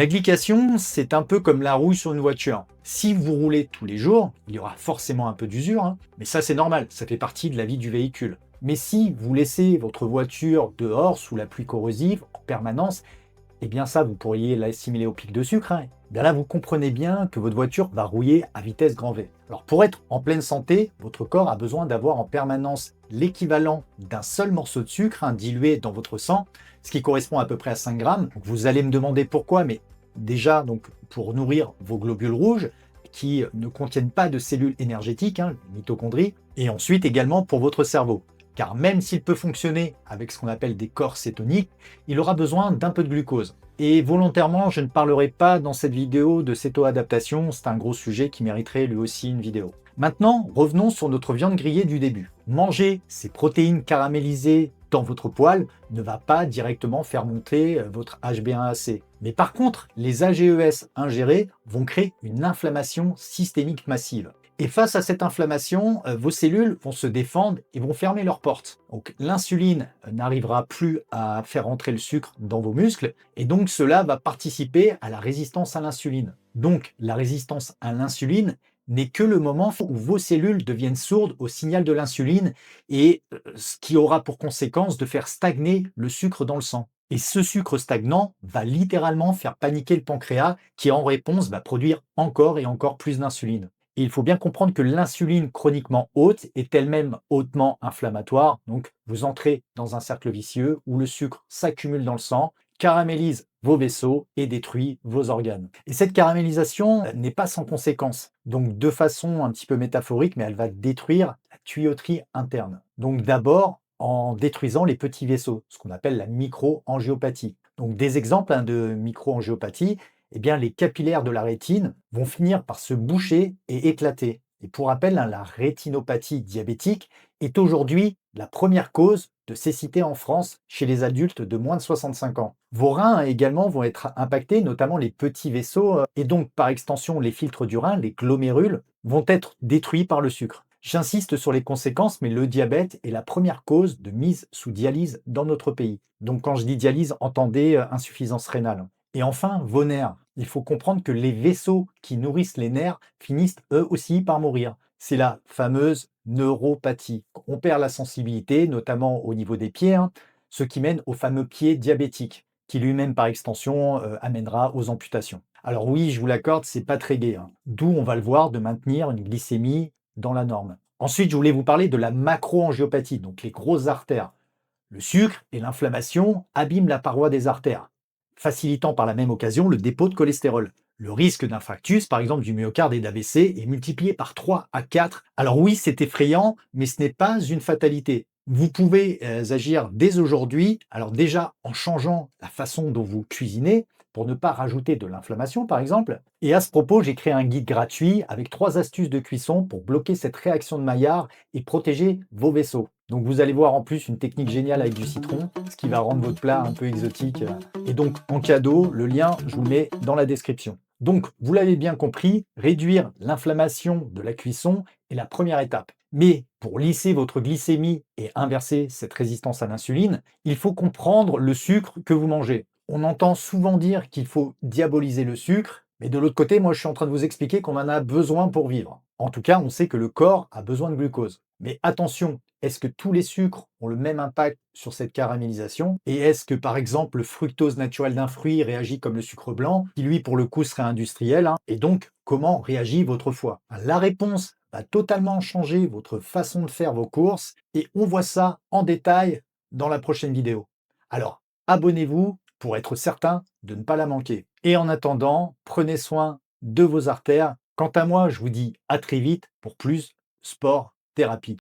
La glycation, c'est un peu comme la rouille sur une voiture. Si vous roulez tous les jours, il y aura forcément un peu d'usure, mais ça c'est normal, ça fait partie de la vie du véhicule. Mais si vous laissez votre voiture dehors sous la pluie corrosive en permanence, eh bien ça vous pourriez l'assimiler au pic de sucre. Eh bien là vous comprenez bien que votre voiture va rouiller à vitesse grand V. Alors pour être en pleine santé, votre corps a besoin d'avoir en permanence l'équivalent d'un seul morceau de sucre dilué dans votre sang, ce qui correspond à peu près à 5 grammes. Donc, vous allez me demander pourquoi, mais déjà donc pour nourrir vos globules rouges qui ne contiennent pas de cellules énergétiques, les mitochondries, et ensuite également pour votre cerveau. Car même s'il peut fonctionner avec ce qu'on appelle des corps cétoniques, il aura besoin d'un peu de glucose. Et volontairement, je ne parlerai pas dans cette vidéo de cétoadaptation, c'est un gros sujet qui mériterait lui aussi une vidéo. Maintenant, revenons sur notre viande grillée du début. Manger ces protéines caramélisées dans votre poêle ne va pas directement faire monter votre HbA1c. Mais par contre, les AGES ingérés vont créer une inflammation systémique massive. Et face à cette inflammation, vos cellules vont se défendre et vont fermer leurs portes. Donc l'insuline n'arrivera plus à faire entrer le sucre dans vos muscles et donc cela va participer à la résistance à l'insuline. Donc la résistance à l'insuline n'est que le moment où vos cellules deviennent sourdes au signal de l'insuline et ce qui aura pour conséquence de faire stagner le sucre dans le sang. Et ce sucre stagnant va littéralement faire paniquer le pancréas qui en réponse va produire encore et encore plus d'insuline. Et il faut bien comprendre que l'insuline chroniquement haute est elle-même hautement inflammatoire. Donc, vous entrez dans un cercle vicieux où le sucre s'accumule dans le sang, caramélise vos vaisseaux et détruit vos organes. Et cette caramélisation n'est pas sans conséquence. Donc, de façon un petit peu métaphorique, mais elle va détruire la tuyauterie interne. Donc, d'abord, en détruisant les petits vaisseaux, ce qu'on appelle la microangiopathie. Donc, des exemples de microangiopathie, eh bien, les capillaires de la rétine vont finir par se boucher et éclater. Et pour rappel, la rétinopathie diabétique est aujourd'hui la première cause de cécité en France chez les adultes de moins de 65 ans. Vos reins également vont être impactés, notamment les petits vaisseaux, et donc par extension les filtres du rein, les glomérules, vont être détruits par le sucre. J'insiste sur les conséquences, mais le diabète est la première cause de mise sous dialyse dans notre pays. Donc quand je dis dialyse, entendez insuffisance rénale. Et enfin, vos nerfs. Il faut comprendre que les vaisseaux qui nourrissent les nerfs finissent eux aussi par mourir. C'est la fameuse neuropathie. On perd la sensibilité, notamment au niveau des pieds, ce qui mène au fameux pied diabétique, qui lui-même par extension amènera aux amputations. Alors oui, je vous l'accorde, c'est pas très gai, d'où on va le voir de maintenir une glycémie dans la norme. Ensuite, je voulais vous parler de la macroangiopathie, donc les grosses artères. Le sucre et l'inflammation abîment la paroi des artères, facilitant par la même occasion le dépôt de cholestérol. Le risque d'infarctus, par exemple du myocarde et d'AVC, est multiplié par 3 à 4. Alors oui, c'est effrayant, mais ce n'est pas une fatalité. Vous pouvez agir dès aujourd'hui, alors déjà en changeant la façon dont vous cuisinez, pour ne pas rajouter de l'inflammation par exemple. Et à ce propos, j'ai créé un guide gratuit avec 3 astuces de cuisson pour bloquer cette réaction de Maillard et protéger vos vaisseaux. Donc vous allez voir en plus une technique géniale avec du citron, ce qui va rendre votre plat un peu exotique. Et donc en cadeau, le lien, je vous le mets dans la description. Donc vous l'avez bien compris, réduire l'inflammation de la cuisson est la première étape. Mais pour lisser votre glycémie et inverser cette résistance à l'insuline, il faut comprendre le sucre que vous mangez. On entend souvent dire qu'il faut diaboliser le sucre, mais de l'autre côté, moi je suis en train de vous expliquer qu'on en a besoin pour vivre. En tout cas, on sait que le corps a besoin de glucose. Mais attention, est-ce que tous les sucres ont le même impact sur cette caramélisation? Et est-ce que par exemple le fructose naturel d'un fruit réagit comme le sucre blanc, qui lui pour le coup serait industriel? Et donc, comment réagit votre foie? La réponse va totalement changer votre façon de faire vos courses et on voit ça en détail dans la prochaine vidéo. Alors, abonnez-vous pour être certain de ne pas la manquer. Et en attendant, prenez soin de vos artères. Quant à moi, je vous dis à très vite pour plus sport thérapie.